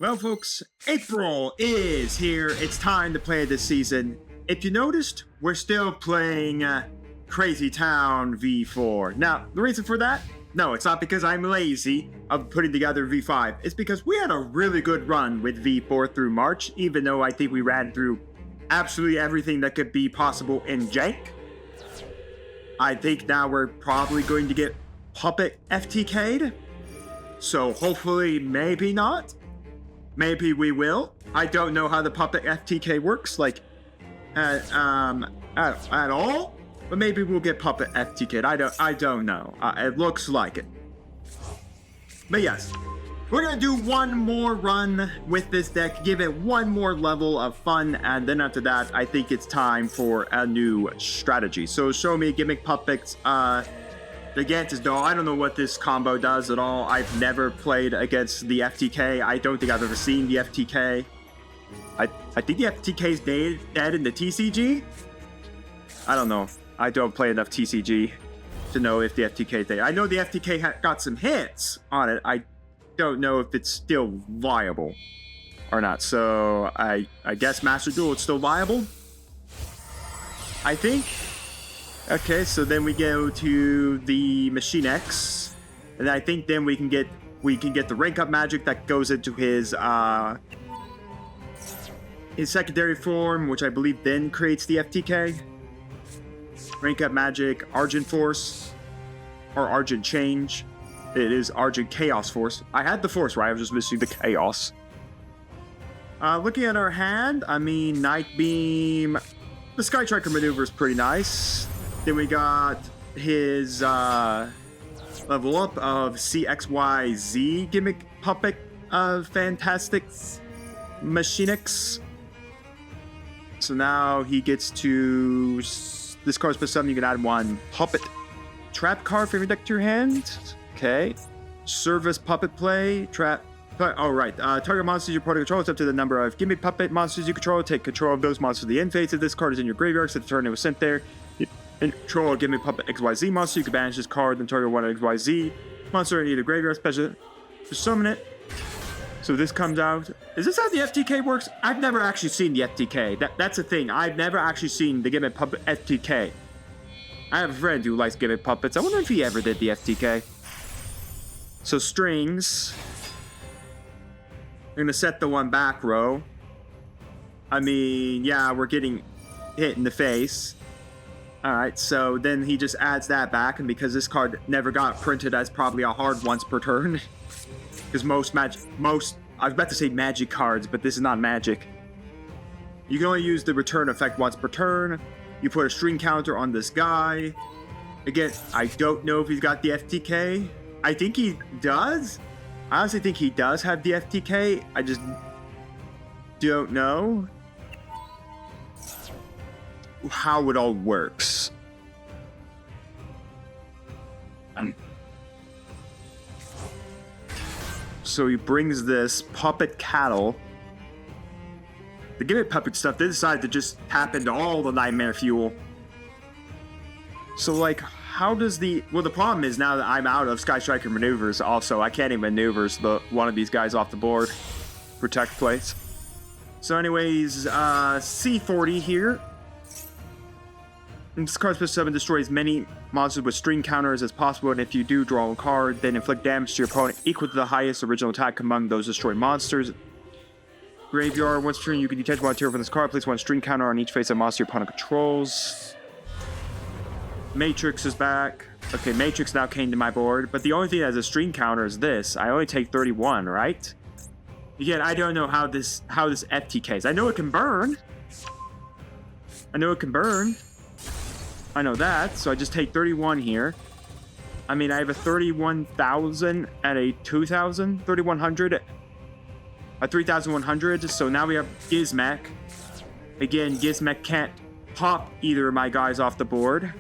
Well, folks, April is here. It's time to play this season. If you noticed, we're still playing Crazy Town V4. Now, the reason for that? No, it's not because I'm lazy of putting together V5. It's because we had a really good run with V4 through March, even though I think we ran through absolutely everything that could be possible in jank. I think now we're probably going to get Puppet FTK'd. So hopefully, maybe not. Maybe we will. I don't know how the Puppet FTK works, like, at all. But maybe we'll get Puppet FTK'd. I don't know. It looks like it. But yes, we're gonna do one more run with this deck, give it one more level of fun, and then after that, I think it's time for a new strategy. So show me Gimmick Puppets, Gigantus Doll. I don't know what this combo does at all. I've never played against the FTK. I don't think I've ever seen the FTK. I think the FTK is dead in the TCG. I don't know. I don't play enough TCG to know if the FTK is dead. I know the FTK got some hits on it. I don't know if it's still viable or not. So I guess Master Duel is still viable, I think. Okay, so then we go to the Machine X, and I think then we can get the rank up magic that goes into his secondary form, which I believe then creates the FTK. Rank up magic, Argent Force, or Argent Change. It is Argent Chaos Force. I had the Force right, I was just missing the Chaos. Looking at our hand, I mean, Night Beam, the Sky Striker maneuver is pretty nice. Then we got his level up of CXYZ Gimmick Puppet Fantastic Machinix. So now he gets to discard plus 7. You can add one Puppet Trap card from your deck to your hand. Okay. Service Puppet Play. Trap. Oh, right. Target monsters your opponent controls up to the number of Gimmick Puppet monsters you control. Take control of those monsters. The end phase of this card is in your graveyard, so the turn it was sent there. Control a Gimmick Puppet XYZ monster. You can banish this card and target one XYZ monster in either graveyard special to summon it. So this comes out. Is this how the FTK works? I've never actually seen the FTK. That's the thing. I've never actually seen the Gimmick Puppet FTK. I have a friend who likes Gimmick Puppets. I wonder if he ever did the FTK. So strings. I'm gonna set the one back row. I mean, yeah, we're getting hit in the face. Alright, so then he just adds that back, and because this card never got printed as probably a hard once per turn, because I was about to say magic cards, but this is not magic. You can only use the return effect once per turn. You put a string counter on this guy. Again, I don't know if he's got the FTK. I think he does. I honestly think he does have the FTK. I just don't know how it all works. So he brings this Puppet Cattle. The Gimmick Puppet stuff, they decided to just tap into all the Nightmare Fuel. So, like, how does the... Well, the problem is now that I'm out of Sky Striker maneuvers, also, I can't even maneuver one of these guys off the board. Protect place. So anyways, C40 here. This card plus 7 destroys many monsters with string counters as possible, and if you do draw a card, then inflict damage to your opponent equal to the highest original attack among those destroyed monsters. Graveyard, once per turn you can detach one material from this card, place one string counter on each face of monster your opponent controls. Matrix is back. Okay, Matrix now came to my board, but the only thing that has a string counter is this. I only take 31, right? Again, I don't know how this FTKs. I know it can burn. I know that, so I just take 31 here. I mean, I have a 31,000 and a 2,000, 3,100, a 3,100. So now we have Gizmek. Again, Gizmek can't pop either of my guys off the board.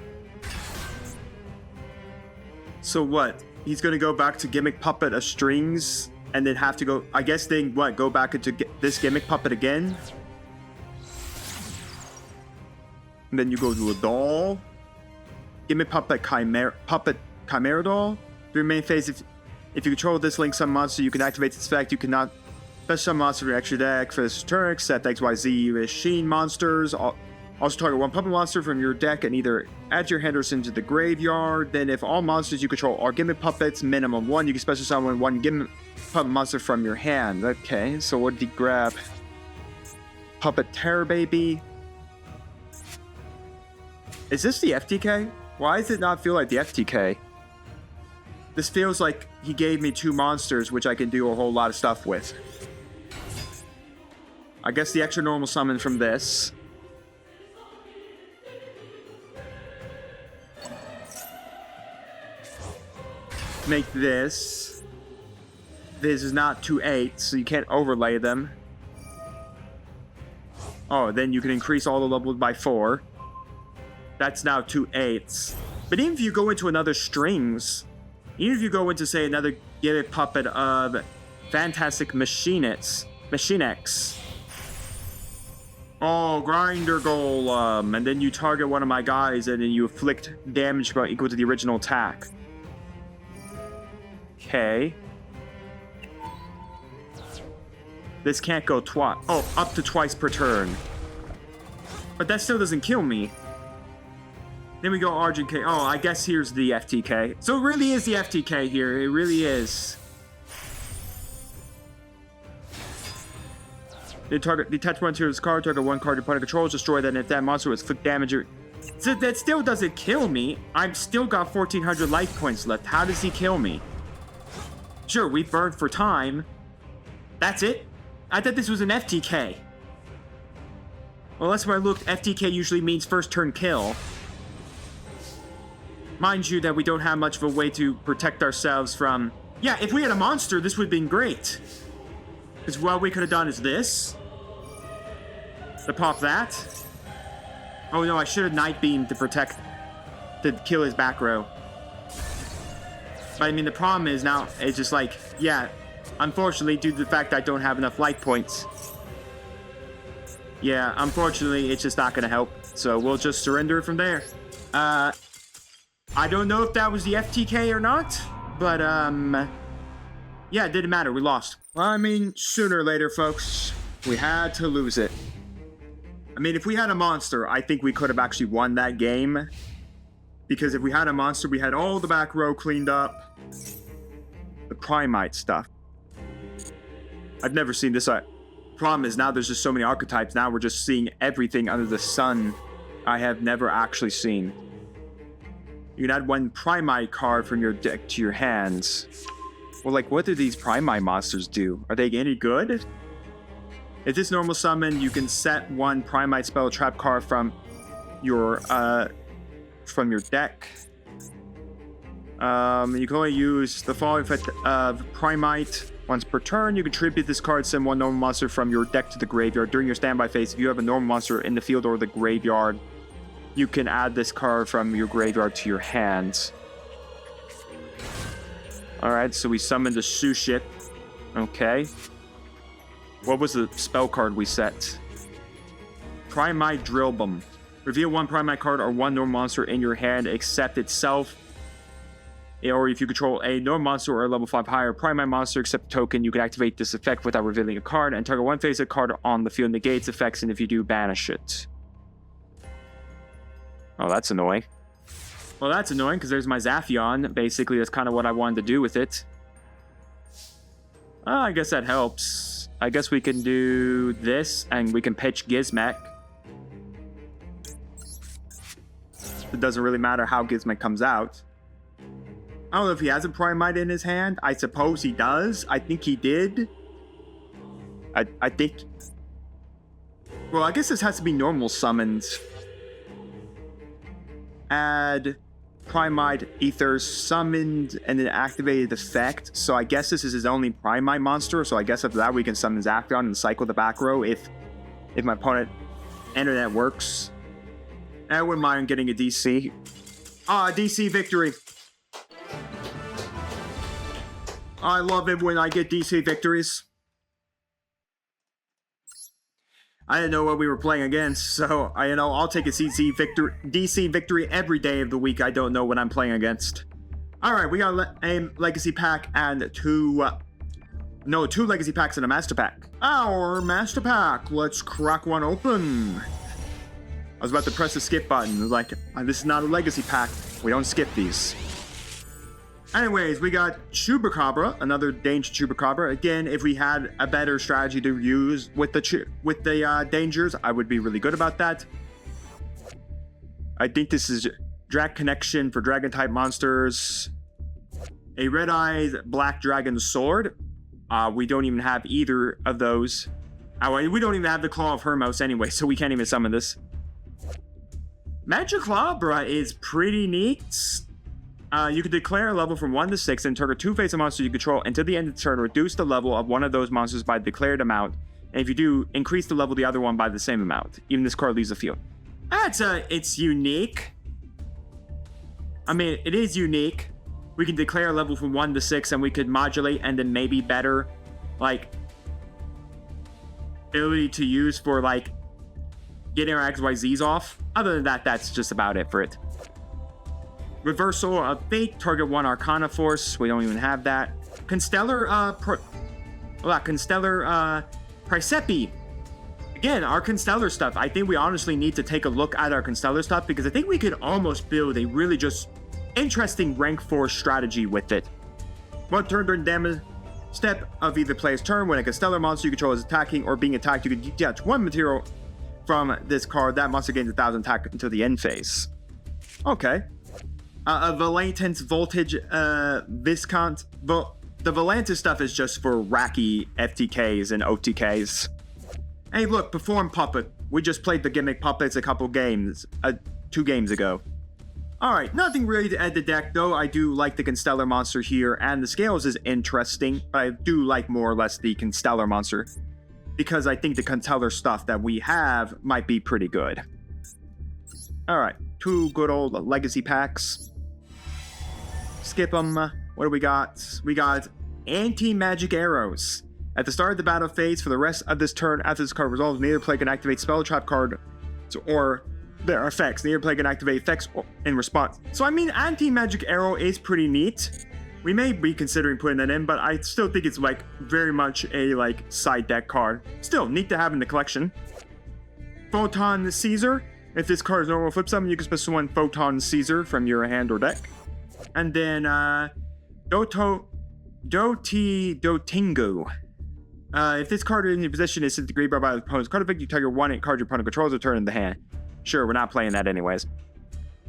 So what? He's gonna go back to Gimmick Puppet of strings, and then have to go. I guess then what? Go back into this Gimmick Puppet again. And then you go to a doll. Gimmick Puppet Chimera Doll. The remaining phase, if you control this link some monster, you can activate this effect. You cannot Special summon monster from your extra deck for this turn, except XYZ machine monsters. Also target one puppet monster from your deck and either add your hand or send to the graveyard. Then if all monsters you control are gimmick puppets, minimum one, you can special summon one gimmick puppet monster from your hand. Okay, so what did he grab? Puppet Terror Baby. Is this the FTK? Why does it not feel like the FTK? This feels like he gave me two monsters, which I can do a whole lot of stuff with. I guess the extra normal summon from this. Make this. This is not 2/8, so you can't overlay them. Oh, then you can increase all the levels by 4. That's now 2/8. But even if you go into another strings, even if you go into, say, another gimmick puppet of Fantastic Machine X. Oh, Grinder Golem. And then you target one of my guys and then you inflict damage about equal to the original attack. Okay. This can't go twice. Oh, up to twice per turn. But that still doesn't kill me. Then we go Argent K. Oh, I guess here's the FTK. So it really is the FTK here. It really is. They detach one to his card, target one card your opponent controls, destroy that, and if that monster was inflict damage or... So that still doesn't kill me. I've still got 1,400 life points left. How does he kill me? Sure, we burned for time. That's it? I thought this was an FTK. Well, that's where I looked. FTK usually means first turn kill. Mind you that we don't have much of a way to protect ourselves from... Yeah, if we had a monster, this would have been great. Because what we could have done is this. To pop that. Oh no, I should have Night Beam to protect... to kill his back row. But I mean, the problem is now, it's just like, yeah, unfortunately, due to the fact that I don't have enough life points. Yeah, unfortunately, it's just not going to help. So we'll just surrender from there. I don't know if that was the FTK or not, but, yeah, it didn't matter. We lost. Well, I mean, sooner or later, folks, we had to lose it. I mean, if we had a monster, I think we could have actually won that game. Because if we had a monster, we had all the back row cleaned up. The Primite stuff. I've never seen this. Problem is, now there's just so many archetypes. Now we're just seeing everything under the sun I have never actually seen. You can add one Primite card from your deck to your hands. Well, like, what do these Primite monsters do? Are they any good? If this normal summon, you can set one Primite spell trap card from your deck. You can only use the following effect of Primite once per turn. You can tribute this card, send one normal monster from your deck to the graveyard. During your standby phase, if you have a normal monster in the field or the graveyard, you can add this card from your graveyard to your hands. Alright, so we summoned a Suship. Okay. What was the spell card we set? Primite Drillbum. Reveal one Primite card or one normal monster in your hand except itself. Or if you control a normal monster or a level 5 higher Primite monster except a token, you can activate this effect without revealing a card and target one face-up card on the field negates effects, and if you do, banish it. Oh, that's annoying. Well, that's annoying because there's my Zaphion. Basically, that's kind of what I wanted to do with it. I guess that helps. I guess we can do this and we can pitch Gizmek. It doesn't really matter how Gizmek comes out. I don't know if he has a Primite in his hand. I suppose he does. I think he did. I think... Well, I guess this has to be normal summons. Add Primite Ether summoned and then activated effect. So I guess this is his only Primite monster. So I guess after that we can summon Zaphion and cycle the back row if my opponent internet works. I wouldn't mind getting a DC. DC victory. I love it when I get DC victories. I didn't know what we were playing against, so I'll take a DC victory every day of the week. I don't know what I'm playing against. All right, we got a legacy pack and two No, 2 legacy packs and a master pack. Our master pack. Let's crack one open. I was about to press the skip button. Like, this is not a legacy pack. We don't skip these. Anyways, we got Chupacabra, another Danger Chupacabra. Again, if we had a better strategy to use with the dangers, I would be really good about that. I think this is Drag Connection for Dragon type monsters. A Red-Eyed Black Dragon Sword. We don't even have either of those. We don't even have the Claw of Hermos anyway, so we can't even summon this. Magiclabra is pretty neat. You can declare a level from 1 to 6 and target 2 face monsters you control until the end of the turn. Reduce the level of one of those monsters by the declared amount. And if you do, increase the level of the other one by the same amount. Even this card leaves the field. It's unique. I mean, it is unique. We can declare a level from 1 to 6 and we could modulate and then maybe better, like, ability to use for, like, getting our XYZs off. Other than that, that's just about it for it. Reversal of Fate, target 1 Arcana Force. We don't even have that. Constellar, Pricepi. Again, our Constellar stuff. I think we honestly need to take a look at our Constellar stuff because I think we could almost build a really just interesting rank 4 strategy with it. 1 turn during damage step of either player's turn. When a Constellar monster you control is attacking or being attacked, you can detach 1 material from this card. That monster gains 1,000 attack until the end phase. Okay. A Valentance Voltage Viscount. The Valantis stuff is just for Racky FTKs and OTKs. Hey, look, Perform Puppet. We just played the gimmick puppets a couple games, 2 games ago. Alright, nothing really to add the deck, though. I do like the Constellar monster here, and the Scales is interesting, but I do like more or less the Constellar monster, because I think the Constellar stuff that we have might be pretty good. Alright, 2 good old legacy packs. Skip them. What do we got? We got Anti-Magic Arrows. At the start of the battle phase, for the rest of this turn, after this card resolves, neither player can activate spell trap card or their effects. Neither player can activate effects in response. So, I mean, Anti-Magic Arrow is pretty neat. We may be considering putting that in, but I still think it's, like, very much a, like, side deck card. Still, neat to have in the collection. Photon Caesar. If this card is normal flip summon, you can special 1 Photon Caesar from your hand or deck. And then, Dotingo. If this card in your possession is disagree by the opponent's card effect, you target 1 card your opponent controls, return in the hand. Sure, we're not playing that anyways.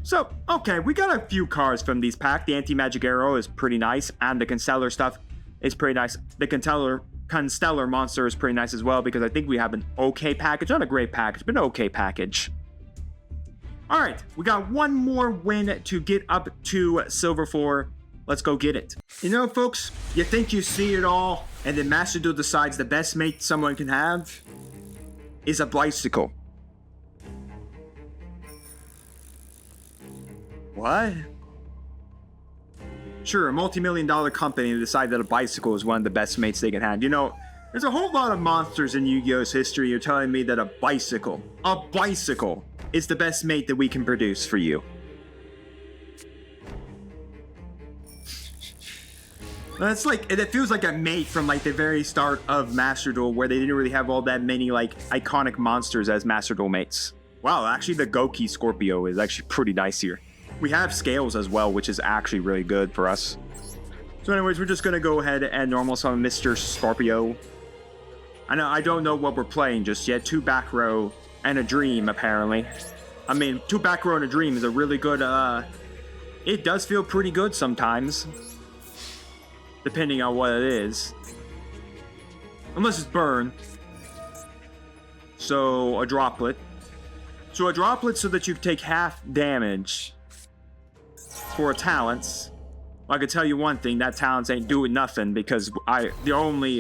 So, okay, we got a few cards from these packs. The Anti-Magic Arrow is pretty nice, and the Constellar stuff is pretty nice. The Constellar monster is pretty nice as well, because I think we have an okay package. Not a great package, but an okay package. Alright, we got one more win to get up to Silver 4. Let's go get it. You know, folks, you think you see it all, and then Master Duel decides the best mate someone can have is a bicycle. What? Sure, a multi-million-dollar company decided that a bicycle is one of the best mates they can have. You know, there's a whole lot of monsters in Yu-Gi-Oh's history. You're telling me that a bicycle is the best mate that we can produce for you. That's like, it feels like a mate from like the very start of Master Duel, where they didn't really have all that many like iconic monsters as Master Duel mates. Wow, actually the Goki Scorpio is actually pretty nice here. We have Scales as well, which is actually really good for us. So anyways, we're just gonna go ahead and normal summon Mr. Scorpio. I don't know what we're playing just yet. 2 back row and a dream, apparently. I mean, 2 back row and a dream is a really good, it does feel pretty good sometimes. Depending on what it is. Unless it's burn. So, a droplet. So a droplet so that you take half damage for a talents. Well, I can tell you one thing, that talents ain't doing nothing, because the only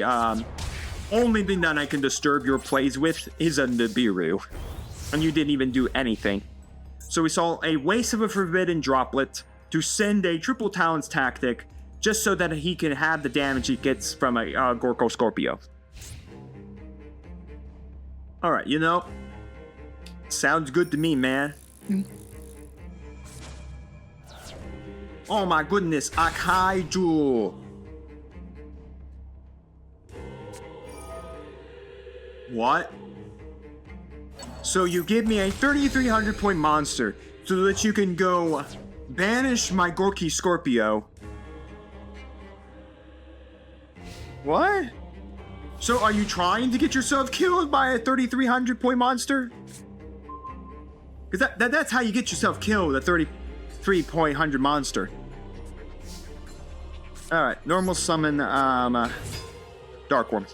thing that I can disturb your plays with is a Nibiru. And you didn't even do anything. So we saw a waste of a forbidden droplet to send a triple talents tactic, just so that he can have the damage he gets from a Gorko Scorpio. Alright, you know, sounds good to me, man. Oh my goodness, a Kaiju. What? So you give me a 3,300 point monster so that you can go banish my Gorky Scorpio. What? So are you trying to get yourself killed by a 3,300 point monster? Because that's how you get yourself killed, a 33.100 monster. Alright, normal summon, Dark Worm.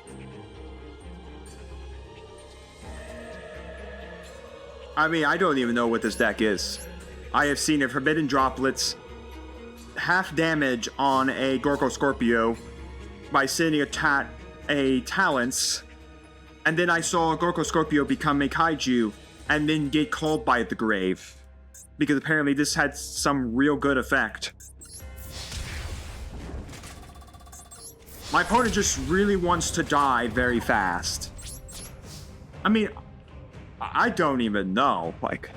I mean, I don't even know what this deck is. I have seen a Forbidden Droplets half damage on a Gorko Scorpio by sending a Talents, and then I saw a Gorko Scorpio become a Kaiju and then get called by the grave. Because apparently this had some real good effect. My opponent just really wants to die very fast. I mean, I don't even know. Like,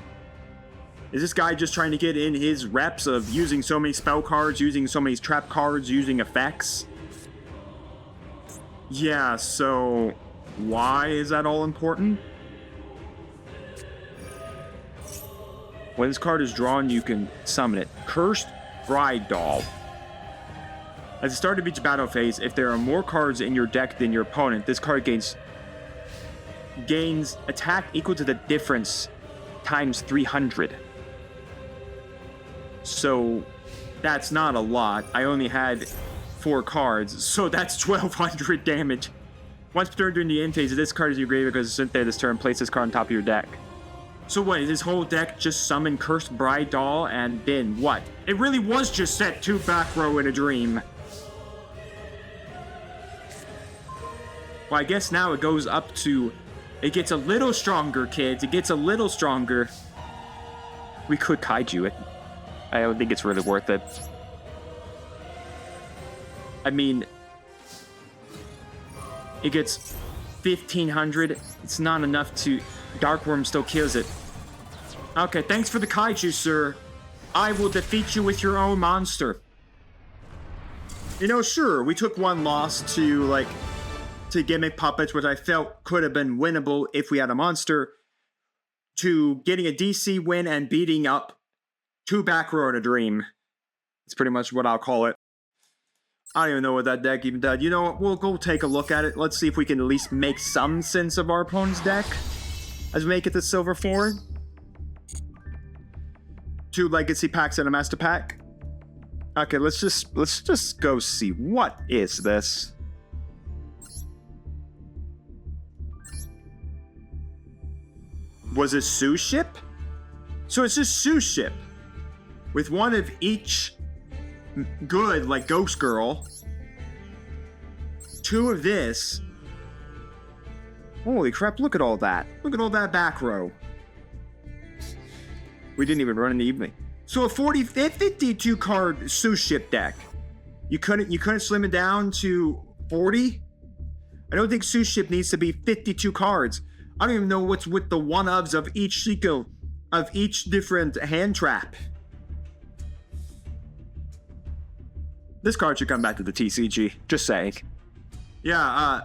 is this guy just trying to get in his reps of using so many spell cards, using so many trap cards, using effects? Yeah, so why is that all important? When this card is drawn, you can summon it. Cursed Bride Doll. At the start of each battle phase, if there are more cards in your deck than your opponent, this card gains attack equal to the difference times 300. So that's not a lot. I only had 4 cards, so that's 1,200 damage. Once per turn during the end phase, if this card is your graveyard because it's sent there this turn, place this card on top of your deck. So what, is this whole deck just summon Cursed Bride Doll and then what? It really was just set 2 back row in a dream. Well, I guess now it goes up to... It gets a little stronger, kids. It gets a little stronger. We could Kaiju it. I don't think it's really worth it. I mean... It gets 1,500. It's not enough to... Dark Worm still kills it. Okay, thanks for the Kaiju, sir. I will defeat you with your own monster. You know, sure, we took one loss to, like... to Gimmick Puppets, which I felt could have been winnable if we had a monster, to getting a DC win and beating up 2 back row in a dream. It's pretty much what I'll call it. I don't even know what that deck even does. You know what? We'll go take a look at it. Let's see if we can at least make some sense of our opponent's deck as we make it to Silver 4. 2 Legacy packs and a Master Pack. Okay, let's just go see. What is this? Was it Sue Ship? So it's just Sue Ship. With one of each good, like Ghost Girl. 2 of this. Holy crap, look at all that. Look at all that back row. We didn't even run in the evening. So a 52 card Sue Ship deck. You couldn't slim it down to 40? I don't think Sue Ship needs to be 52 cards. I don't even know what's with the one-ofs of each sequel, of each different hand trap. This card should come back to the TCG, just saying. Yeah,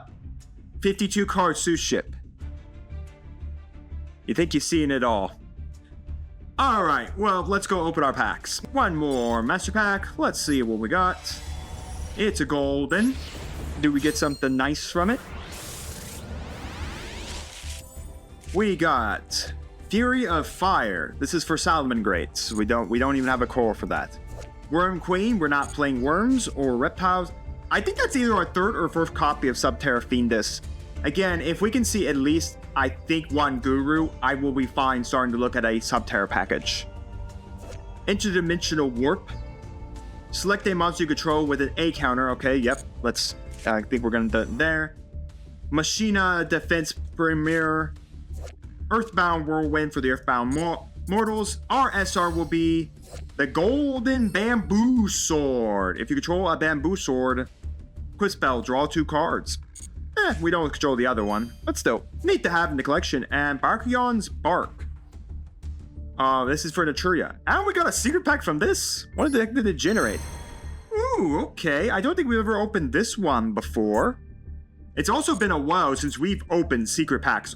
52 card Sue Ship. You think you're seeing it all. Alright, well, let's go open our packs. One more Master Pack. Let's see what we got. It's a golden. Do we get something nice from it? We got Fury of Fire. This is for Salomon Greats. We don't even have a core for that. Worm Queen. We're not playing worms or reptiles. I think that's either our 3rd or 4th copy of Subterra Fiendus. Again, if we can see at least, I think, 1 Guru, I will be fine starting to look at a Subterra package. Interdimensional Warp. Select a monster you control with an A counter. Okay, yep. I think we're gonna do it there. Machina Defense Premier. Earthbound Whirlwind for the Earthbound Mortals. Our SR will be the Golden Bamboo Sword. If you control a Bamboo Sword, quick spell, draw 2 cards. We don't control the other one, but still, neat to have in the collection. And Barkion's Bark. This is for Naturia. And we got a secret pack from this. What the heck did it generate? Ooh, okay. I don't think we've ever opened this one before. It's also been a while since we've opened secret packs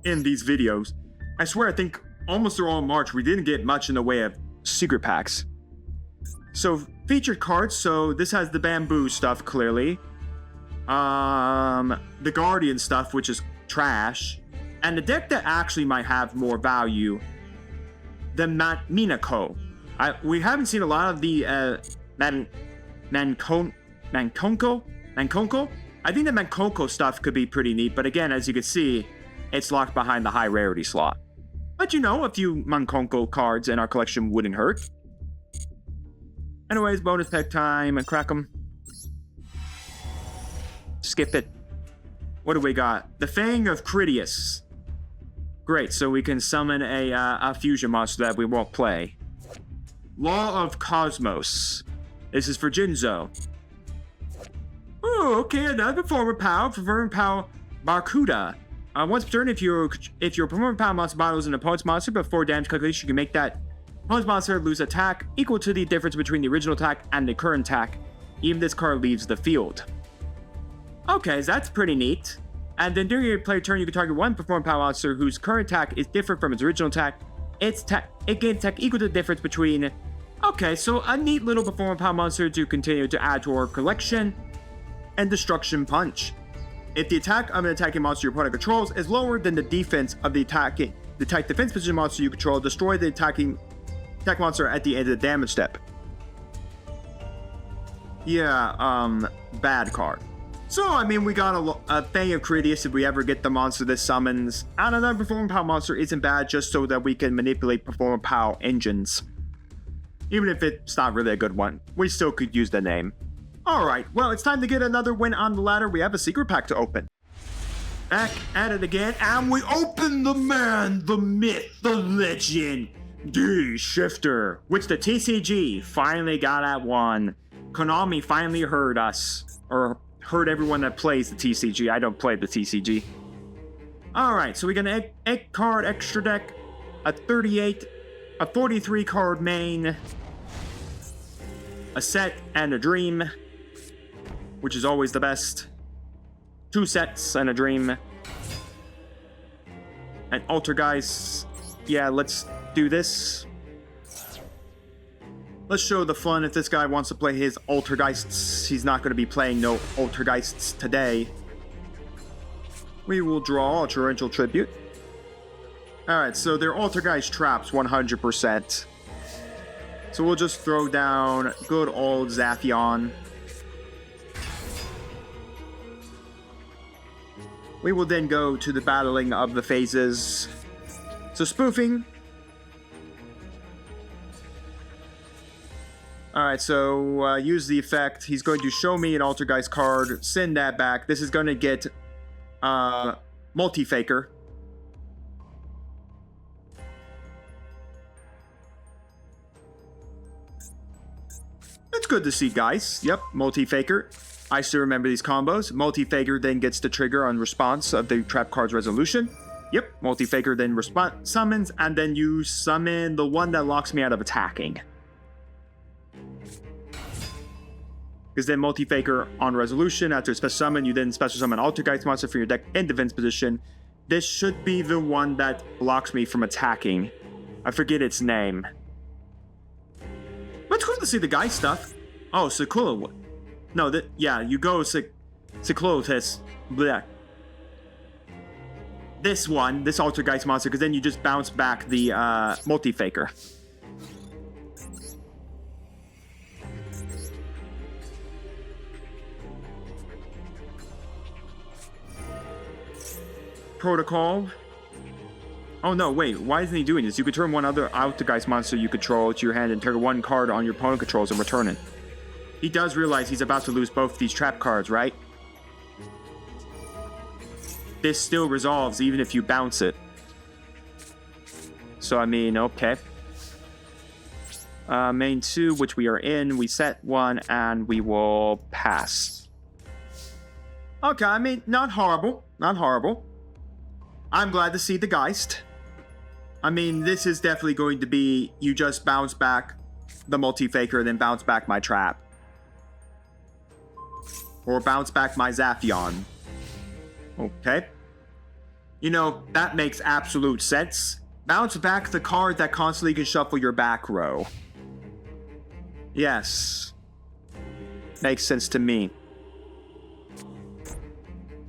in these videos. I swear, I think almost through all March, we didn't get much in the way of secret packs. So, featured cards. So, this has the bamboo stuff, clearly. The Guardian stuff, which is trash. And the deck that actually might have more value, the Minako. We haven't seen a lot of the Mankonko. I think the Mankonko stuff could be pretty neat, but again, as you can see, it's locked behind the high rarity slot. But you know, a few Mankonko cards in our collection wouldn't hurt. Anyways, bonus pack time, and crack them. Skip it. What do we got? The Fang of Critias. Great, so we can summon a fusion monster that we won't play. Law of Cosmos. This is for Jinzo. Oh, okay, another Performer Power Barcuda. Once per turn, if your Performer Power monster battles an opponent's monster before damage calculation, you can make that opponent's monster lose attack equal to the difference between the original attack and the current attack, even if this card leaves the field. Okay, so that's pretty neat. And then during your player turn, you can target one Performer Power monster whose current attack is different from its original attack. It gains attack equal to the difference between... Okay, so a neat little Performer Power monster to continue to add to our collection. And Destruction Punch. If the attack of an attacking monster your opponent controls is lower than the defense of the attack defense position monster you control, destroy the attack monster at the end of the damage step. Yeah, bad card. So, I mean, we got a Fang of Critias if we ever get the monster that summons. And another Performer Power monster isn't bad just so that we can manipulate Performer Power engines. Even if it's not really a good one, we still could use the name. Alright, well, it's time to get another win on the ladder. We have a secret pack to open. Back at it again, and we open the man, the myth, the legend, D-Shifter, which the TCG finally got at one. Konami finally heard us, or heard everyone that plays the TCG. I don't play the TCG. Alright, so we got an 8 card extra deck, a 38, a 43 card main, a set and a dream, which is always the best. 2 sets and a dream. And Altergeist. Yeah, let's do this. Let's show the fun if this guy wants to play his Altergeists. He's not going to be playing no Altergeists today. We will draw a Torrential Tribute. Alright, so they're Altergeist traps 100%. So we'll just throw down good old Zaphion. We will then go to the battling of the phases. So spoofing. Alright, so use the effect. He's going to show me an Altergeist card, send that back. This is going to get Multi-Faker. It's good to see, guys. Yep, Multi-Faker. I still remember these combos. Multi-Faker then gets the trigger on response of the trap card's resolution. Yep, Multi-Faker then summons, and then you summon the one that locks me out of attacking. Because then Multi-Faker on resolution, after a special summon, you then special summon Altergeist monster from your deck in defense position. This should be the one that blocks me from attacking. I forget its name. But it's cool to see the guy stuff. Oh, Sakula. No, yeah, YuGiOh Cyclotis. Blech. This one, this Altergeist monster, because then you just bounce back the Multi-Faker. Protocol. Oh no, wait, why isn't he doing this? You could turn one other Altergeist monster you control to your hand and turn one card on your opponent controls and return it. He does realize he's about to lose both these trap cards, right? This still resolves even if you bounce it. So, I mean, okay. Main 2, which we are in, we set 1, and we will pass. Okay, I mean, not horrible. Not horrible. I'm glad to see the Geist. I mean, this is definitely going to be, you just bounce back the Multi-Faker, then bounce back my trap. Or bounce back my Zaphion. Okay. You know, that makes absolute sense. Bounce back the card that constantly can shuffle your back row. Yes. Makes sense to me.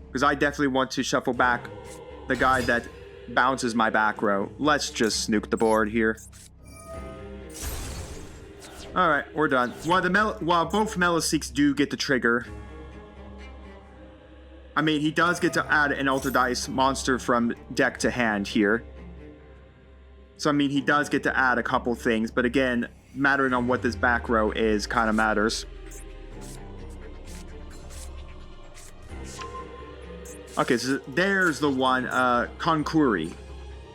Because I definitely want to shuffle back the guy that bounces my back row. Let's just snook the board here. Alright, we're done. While both Meliseeks do get the trigger, I mean, he does get to add an Alter Dice monster from deck to hand here. So, I mean, he does get to add a couple things, but again, mattering on what this back row is kind of matters. Okay, so there's the one, Konkuri.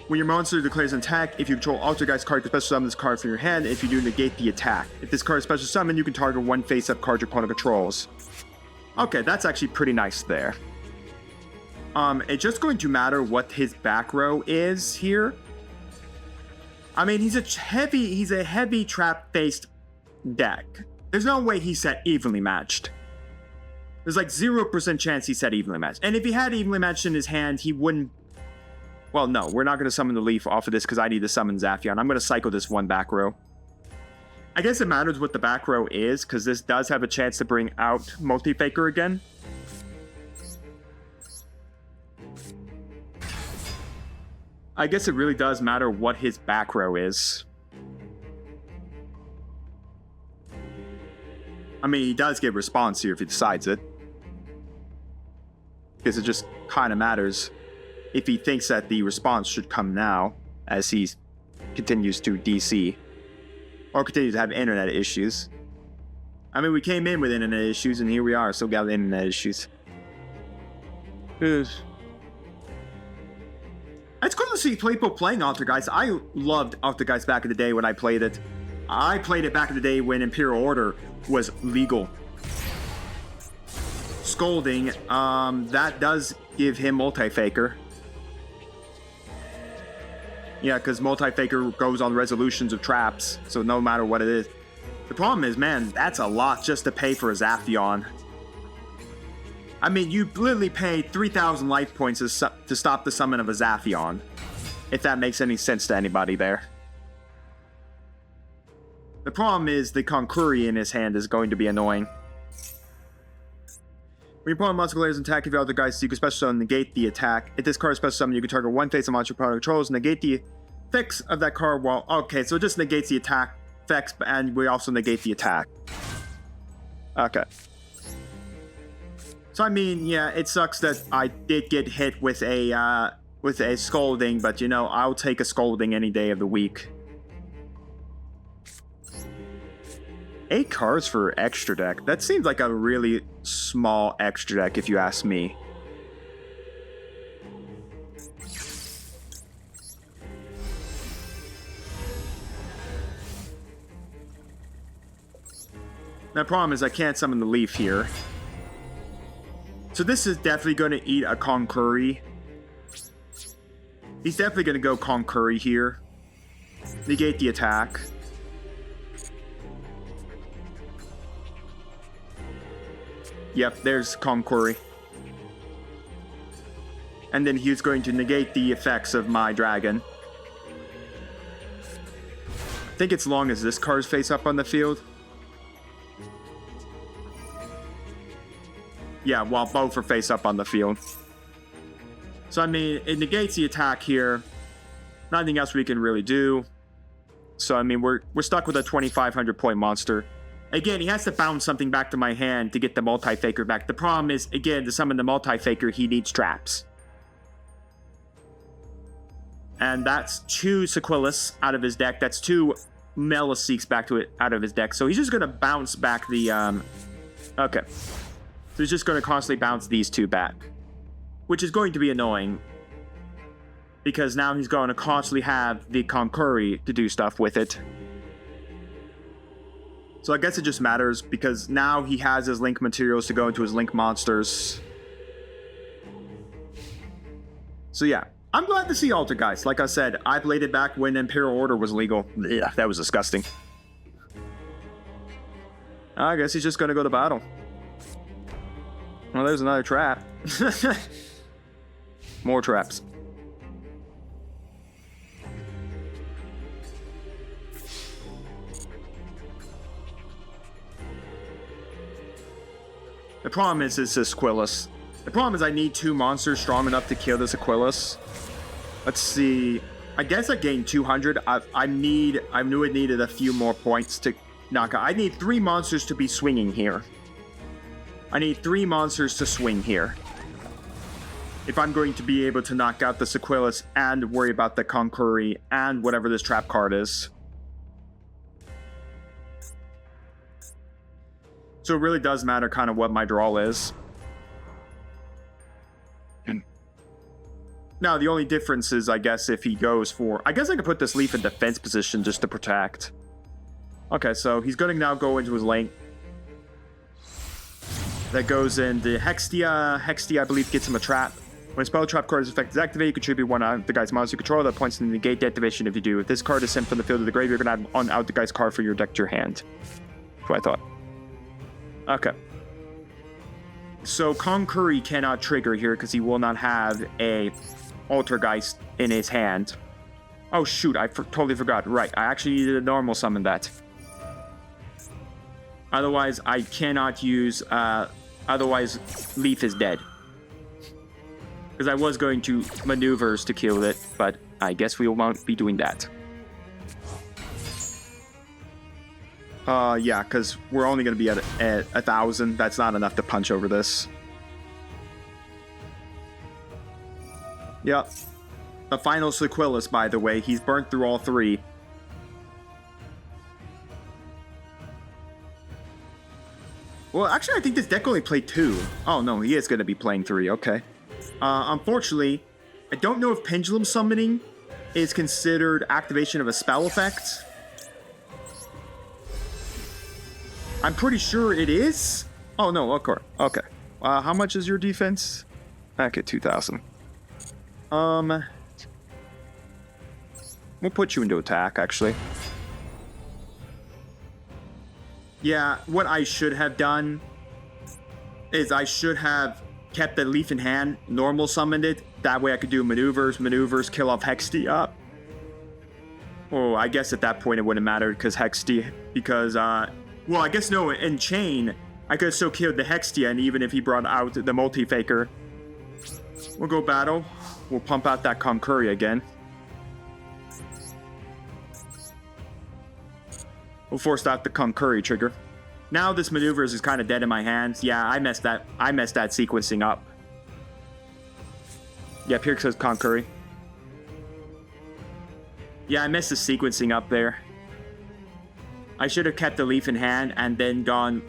When your monster declares an attack, if you control Alter Dice card, you can special summon this card from your hand. If you do, negate the attack. If this card is special summon, you can target one face-up card your opponent controls. Okay, that's actually pretty nice there. It's just going to matter what his back row is here. I mean, he's a heavy trap-based deck. There's no way he's set evenly matched. There's like 0% chance he's set evenly matched. And if he had evenly matched in his hand, he wouldn't... Well, no, we're not going to summon the Leaf off of this because I need to summon Zaphion. I'm going to cycle this one back row. I guess it matters what the back row is, because this does have a chance to bring out Multi-Faker again. I guess it really does matter what his back row is. I mean, he does get response here if he decides it. Because it just kind of matters if he thinks that the response should come now, as he continues to DC. Or continue to have internet issues. I mean, we came in with internet issues, and here we are, still got internet issues. It's cool to see people playing Altergeist. I loved Altergeist back in the day when I played it. I played it back in the day when Imperial Order was legal. Scolding, that does give him Multi-Faker. Yeah, because Multi-Faker goes on resolutions of traps, so no matter what it is. The problem is, man, that's a lot just to pay for a Zaphion. I mean, you literally pay 3,000 life points to stop the summon of a Zaphion. If that makes any sense to anybody there. The problem is the Konkuri in his hand is going to be annoying. When your opponent monster declares an attack, if you Altergeist, you can special summon negate the attack. If this card is special summon, you can target one face of monster opponent controls, negate the effects of that card while... Okay, so it just negates the attack effects, and we also negate the attack. Okay. So, I mean, yeah, it sucks that I did get hit with a scolding, but, you know, I'll take a scolding any day of the week. 8 cards for extra deck. That seems like a really small extra deck, if you ask me. The problem is I can't summon the Leaf here. So this is definitely going to eat a Konkuri. He's definitely going to go Konkuri here. Negate the attack. Yep, there's Konkuri. And then he's going to negate the effects of my dragon. I think it's long as this card's face up on the field. Yeah, while both are face up on the field. So, I mean, it negates the attack here. Nothing else we can really do. So, I mean, we're stuck with a 2,500 point monster. Again, he has to bounce something back to my hand to get the Multi-Faker back. The problem is, again, to summon the Multi-Faker, he needs traps. And that's 2 Sequilus out of his deck. That's 2 Meliseeks out of his deck. So he's just going to bounce back the... Okay. So he's just going to constantly bounce these 2 back. Which is going to be annoying. Because now he's going to constantly have the Konkuri to do stuff with it. So I guess it just matters, because now he has his Link materials to go into his Link monsters. So yeah, I'm glad to see Altergeist. Like I said, I played it back when Imperial Order was legal. Yeah, that was disgusting. I guess he's just going to go to battle. Well, there's another trap. More traps. The problem is this Aquilus. The problem is I need 2 monsters strong enough to kill this Aquilus. Let's see. I guess I gained 200. I knew it needed a few more points to knock out. I need 3 monsters to be swinging here. I need 3 monsters to swing here. If I'm going to be able to knock out this Aquilus and worry about the Concurry and whatever this trap card is. So it really does matter kind of what my draw is. Now, the only difference is, I guess, if he goes for... I guess I could put this Leaf in defense position just to protect. Okay, so he's going to now go into his lane. That goes into Hextia. Hextia, I believe, gets him a trap. When a spell trap card's effect is activated, you contribute 1 out of the guy's monster you control. That points to negate the activation if you do. If this card is sent from the field to the grave, you're going to add 1 out the guy's card for your deck to your hand. That's what I thought. Okay. So Concurry cannot trigger here because he will not have a Altergeist in his hand. Oh shoot, I totally forgot. Right, I actually needed a normal summon that. Otherwise, I cannot use... otherwise, Leaf is dead. Because I was going to maneuvers to kill it, but I guess we won't be doing that. Yeah, because we're only going to be at 1,000. That's not enough to punch over this. Yep. The final Sequilus, by the way. He's burnt through all 3. Well, actually, I think this deck only played 2. Oh, no, he is going to be playing 3. Okay. Unfortunately, I don't know if Pendulum Summoning is considered activation of a spell effect. I'm pretty sure it is. Oh, no, of course. Okay. How much is your defense? Back at 2,000. We'll put you into attack, actually. Yeah, what I should have done is I should have kept the Leaf in hand, normal summoned it. That way I could do maneuvers, kill off Hextia. Oh, I guess at that point it wouldn't matter because well, I guess no, in Chain, I could have still killed the Hextia, and even if he brought out the Multi-Faker. We'll go battle. We'll pump out that Concurry again. We'll force out the Concurry trigger. Now this maneuvers is kind of dead in my hands. Yeah, I messed that sequencing up. Yep, here says Concurry. Yeah, I messed the sequencing up there. I should have kept the Leaf in hand and then gone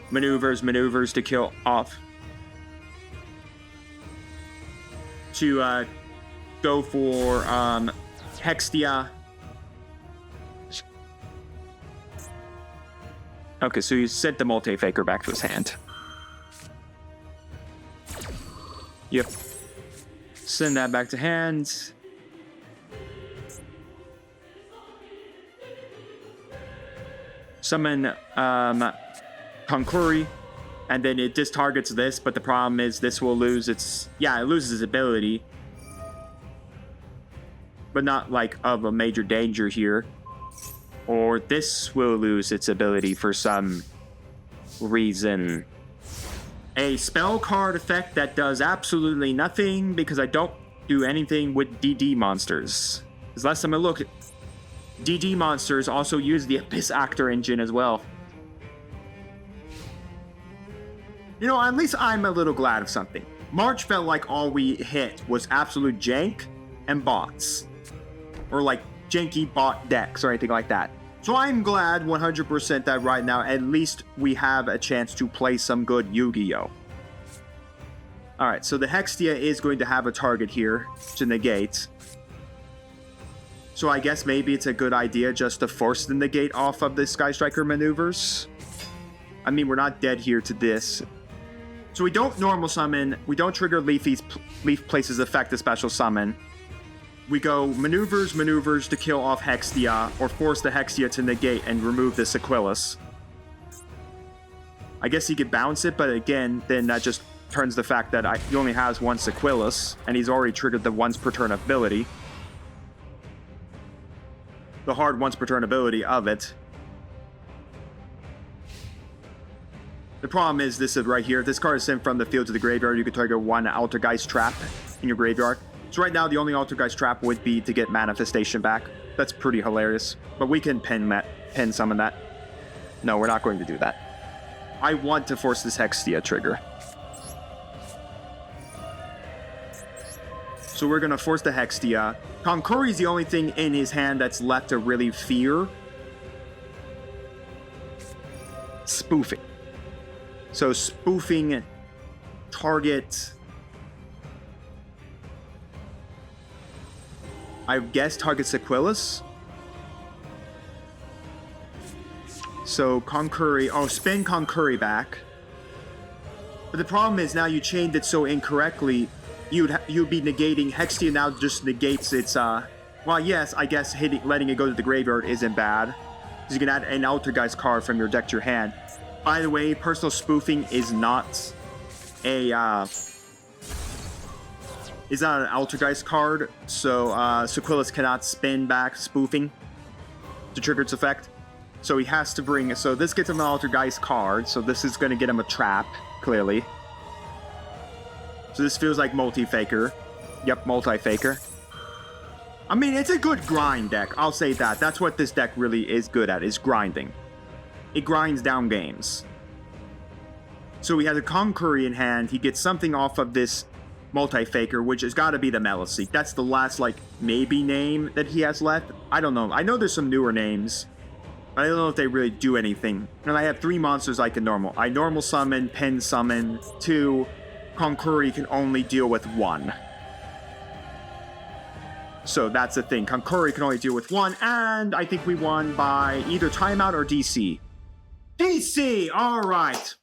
maneuvers to kill off. To go for Hextia. Okay, so you sent the Multi-Faker back to his hand. Yep. Send that back to hand. Summon Concurry, and then it just targets this, but the problem is this will lose its... Yeah, it loses its ability. But not like of a major danger here. Or this will lose its ability for some reason. A spell card effect that does absolutely nothing because I don't do anything with DD monsters. Because last time I looked, DD monsters also use the Abyss Actor engine as well. You know, at least I'm a little glad of something. March felt like all we hit was absolute jank and bots. Or like janky bot decks or anything like that. So I'm glad 100% that right now at least we have a chance to play some good YuGiOh. Alright, so the Hextia is going to have a target here to negate. So I guess maybe it's a good idea just to force the negate off of the Sky Striker maneuvers. I mean, we're not dead here to this. So we don't normal summon, we don't trigger Leaf Place's effect, a special summon. We go maneuvers to kill off Hextia, or force the Hextia to negate and remove this Aquilus. I guess he could bounce it, but again, then that just turns the fact that he only has one Sequilus, and he's already triggered the once per turn ability. The hard once per turn ability of it. The problem is this is right here. This card is sent from the field to the graveyard. You can trigger one Altergeist trap in your graveyard. So right now, the only Altergeist trap would be to get Manifestation back. That's pretty hilarious. But we can pin summon that. No, we're not going to do that. I want to force this Hextia trigger. So we're going to force the Hextia. Konkuri is the only thing in his hand that's left to really fear. Spoofing. So spoofing target, I guess target Sequilus. So Konkuri, spin Konkuri back. But the problem is now you chained it so incorrectly, you'd be negating Hextia now just negates its, well yes, I guess letting it go to the graveyard isn't bad. Because you can add an Altergeist card from your deck to your hand. By the way, personal spoofing is not an Altergeist card, so Sequilus cannot spin back spoofing to trigger its effect. So he has to bring, so this gets him an Altergeist card, so this is going to get him a trap, clearly. So this feels like multi-faker. Yep, multi-faker. I mean, it's a good grind deck, I'll say that. That's what this deck really is good at, is grinding. It grinds down games. So he has a Konkuri in hand. He gets something off of this multi-faker, which has got to be the Meliseek. That's the last, like, maybe name that he has left. I don't know. I know there's some newer names, but I don't know if they really do anything. And I have 3 monsters I can normal. I normal summon, pin summon. 2, Konkuri can only deal with 1. So that's the thing. Konkuri can only deal with 1, and I think we won by either timeout or DC. DC! Alright.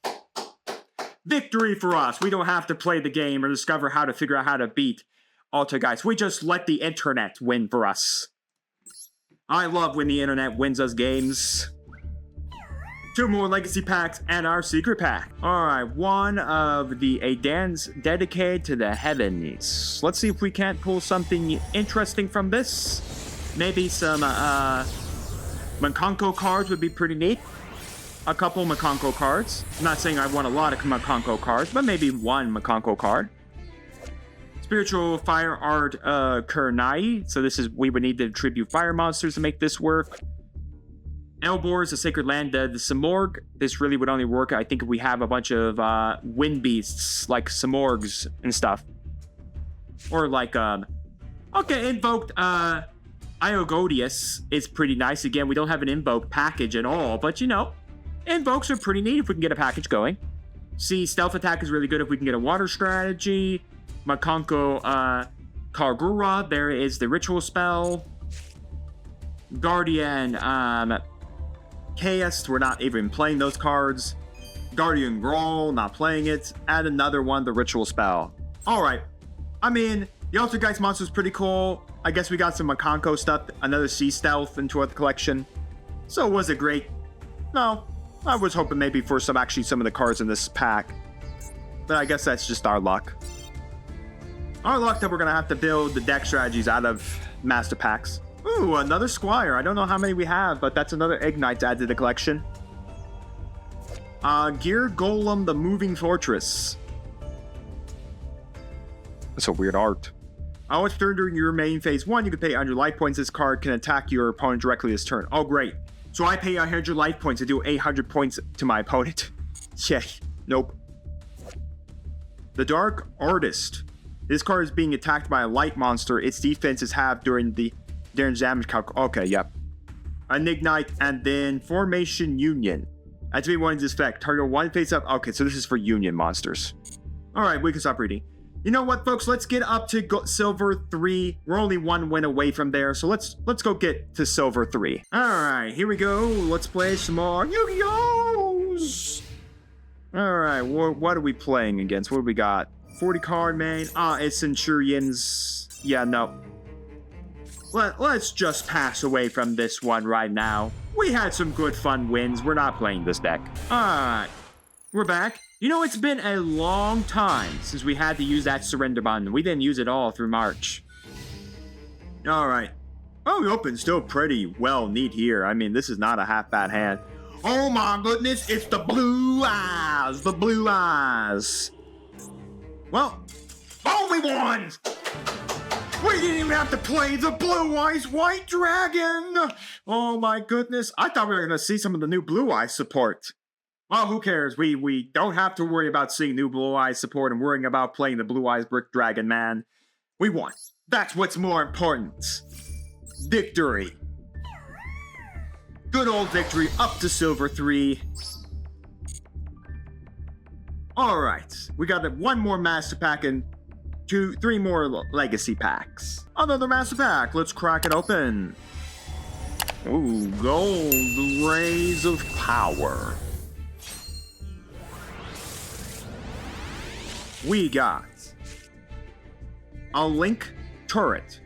Victory for us. We don't have to play the game or discover how to figure out how to beat Altergeist. We just let the internet win for us. I love when the internet wins us games. 2 more legacy packs and our secret pack. Alright, one of the Adans dedicated to the heavens. Let's see if we can't pull something interesting from this. Maybe some Makonko cards would be pretty neat. A couple Makonko cards. I'm not saying I want a lot of Makonko cards, but maybe one Makonko card. Spiritual Fire Art Kurnai. So this is, we would need to tribute fire monsters to make this work. Elbor is the Sacred Land, the Simorg. This really would only work, I think, if we have a bunch of wind beasts, like Simorgs and stuff. Or like, okay, invoked, Iogodius is pretty nice. Again, we don't have an invoke package at all, but you know, invokes are pretty neat if we can get a package going. See, stealth attack is really good if we can get a water strategy. Makonko, Kargura, there is the ritual spell. Guardian, Chaos, we're not even playing those cards. Guardian Growl, not playing it. Add another one, the ritual spell. Alright, I mean, the Altergeist monster is pretty cool. I guess we got some Makonko stuff, another Sea Stealth into our collection. So was it great? No, I was hoping maybe for some of the cards in this pack. But I guess that's just our luck. Our luck that we're going to have to build the deck strategies out of master packs. Ooh, another Squire. I don't know how many we have, but that's another Ignite to add to the collection. Gear Golem, the Moving Fortress. That's a weird art. Always turn during your main phase 1, you can pay 100 life points. This card can attack your opponent directly this turn. Oh, great. So I pay 100 life points to do 800 points to my opponent. Yeah, nope. The Dark Artist. This card is being attacked by a light monster. Its defense is halved during damage calc. Okay, yep. An Ignite, and then Formation Union. Activate one in this effect. Target 1 face up. Okay, so this is for Union monsters. Alright, we can stop reading. You know what, folks? Let's get up to Silver 3. We're only 1 win away from there, so let's go get to Silver 3. Alright, here we go. Let's play some more YuGiOhs! Alright, what are we playing against? What do we got? 40 card main. It's Centurions. Yeah, no. Let's just pass away from this one right now. We had some good fun wins. We're not playing this deck. Alright. We're back. You know, it's been a long time since we had to use that surrender button. We didn't use it all through March. Alright. Oh, the open's still pretty well neat here. I mean, this is not a half bad hand. Oh my goodness, it's the blue eyes! The blue eyes! Well, only one! We didn't even have to play the Blue Eyes White Dragon! Oh my goodness, I thought we were gonna see some of the new Blue Eyes support. Well, who cares? We don't have to worry about seeing new Blue Eyes support and worrying about playing the Blue Eyes Brick Dragon, man. We won. That's what's more important. Victory. Good old victory, up to Silver 3. Alright, we got one more Master Pack and three more Legacy Packs. Another Master Pack, let's crack it open. Ooh, Gold Rays of Power. We got a Link Turret,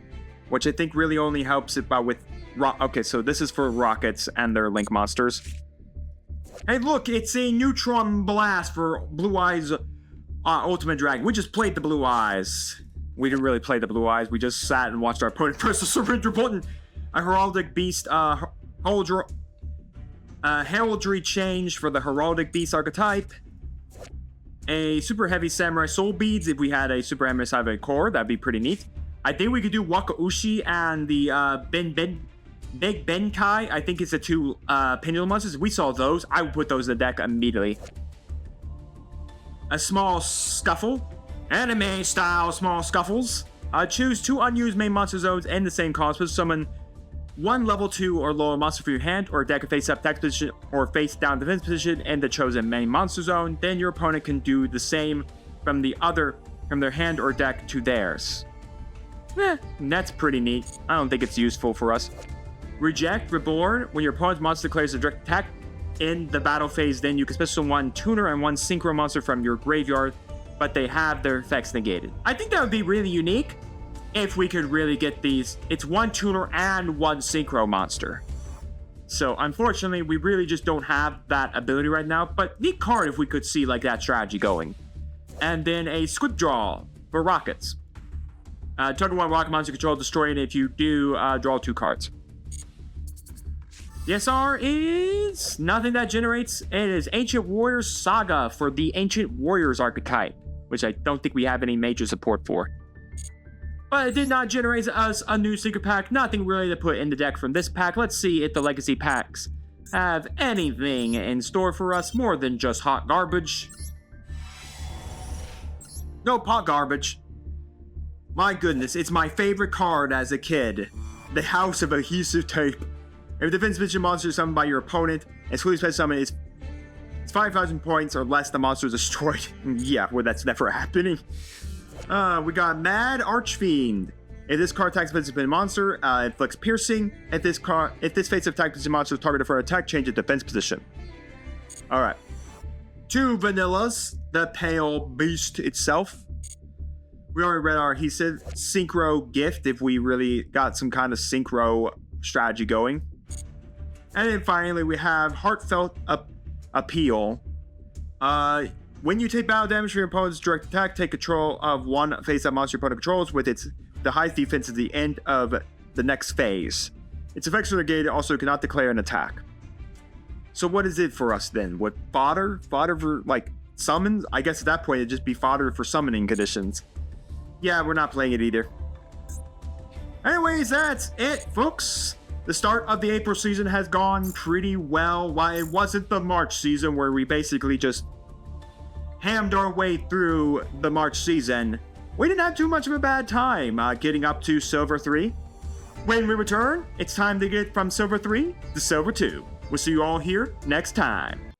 which I think really only helps it with okay, so this is for rockets and their Link monsters. Hey, look, it's a Neutron Blast for Blue Eyes Ultimate Dragon. We just played the Blue Eyes. We didn't really play the Blue Eyes. We just sat and watched our opponent press the surrender button. A Heraldic Beast, Heraldry Change for the Heraldic Beast archetype. A Super Heavy Samurai Soul Beads if we had a Super Heavy Samurai Core. That'd be pretty neat. I think we could do Wakaushi and the Big Benkai. I think it's the two Pendulum monsters. If we saw those, I would put those in the deck immediately. A Small Scuffle. Anime-style Small Scuffles. Choose 2 unused main monster zones in the same cost. Summon 1 level 2 or lower monster for your hand, or deck a face-up attack position or face-down defense position in the chosen main monster zone. Then your opponent can do the same from their hand or deck to theirs. That's pretty neat. I don't think it's useful for us. Reject Reborn. When your opponent's monster declares a direct attack in the battle phase, then you can special 1 tuner and 1 synchro monster from your graveyard, but they have their effects negated. I think that would be really unique if we could really get these. It's 1 tuner and 1 synchro monster. So unfortunately, we really just don't have that ability right now, but neat card if we could see like that strategy going. And then a Squid Draw for rockets. Target 1 rocket monster control, destroy it if you do draw 2 cards. The SR is nothing that generates. It is Ancient Warriors Saga for the Ancient Warriors archetype, which I don't think we have any major support for. But it did not generate us a new secret pack. Nothing really to put in the deck from this pack. Let's see if the Legacy packs have anything in store for us more than just hot garbage. No hot garbage. My goodness, it's my favorite card as a kid. The House of Adhesive Tape. If a defense vision monster is summoned by your opponent, and excluding special summon is 5,000 points or less, the monster is destroyed. Yeah, well, that's never happening. We got Mad Archfiend. If this card attacks a defensive monster, inflicts piercing. If this face attack defensive monster is targeted for an attack, change its defense position. Alright. 2 vanillas. The Pale Beast itself. We already read our adhesive. Synchro Gift, if we really got some kind of synchro strategy going. And then finally, we have Heartfelt Appeal. When you take battle damage from your opponent's direct attack, take control of 1 face-up monster your opponent controls with the highest defense at the end of the next phase. Its effects are negated, also cannot declare an attack. So what is it for us then? What, fodder? Fodder for, like, summons? I guess at that point it'd just be fodder for summoning conditions. Yeah, we're not playing it either. Anyways, that's it, folks. The start of the April season has gone pretty well. While it wasn't the March season where we basically just hammed our way through the March season, we didn't have too much of a bad time getting up to Silver 3. When we return, it's time to get from Silver 3 to Silver 2. We'll see you all here next time.